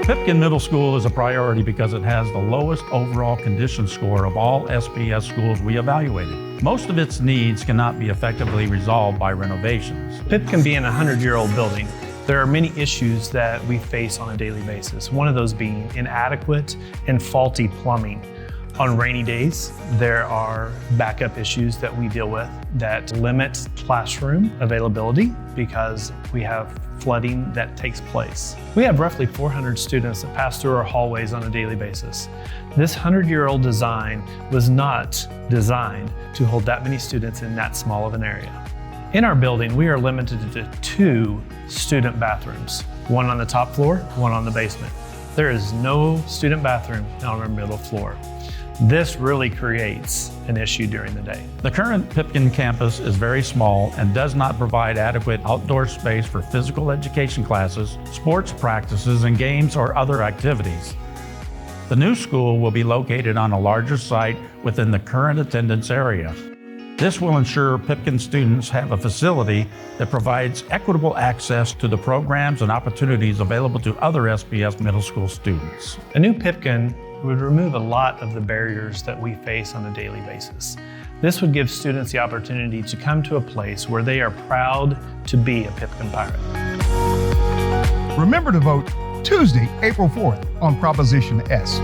Pipkin Middle School is a priority because it has the lowest overall condition score of all SPS schools we evaluated. Most of its needs cannot be effectively resolved by renovations. Pipkin being a 100-year-old building, there are many issues that we face on a daily basis. One of those being inadequate and faulty plumbing. On rainy days, there are backup issues that we deal with that limit classroom availability because we have flooding that takes place. We have roughly 400 students that pass through our hallways on a daily basis. This 100-year-old design was not designed to hold that many students in that small of an area. In our building, we are limited to 2 student bathrooms, one on the top floor, one on the basement. There is no student bathroom on our middle floor. This really creates an issue during the day. The current Pipkin campus is very small and does not provide adequate outdoor space for physical education classes, sports practices, and games or other activities. The new school will be located on a larger site within the current attendance area. This will ensure Pipkin students have a facility that provides equitable access to the programs and opportunities available to other SPS middle school students. A new Pipkin would remove a lot of the barriers that we face on a daily basis. This would give students the opportunity to come to a place where they are proud to be a Pipkin Pirate. Remember to vote Tuesday, April 4th on Proposition S.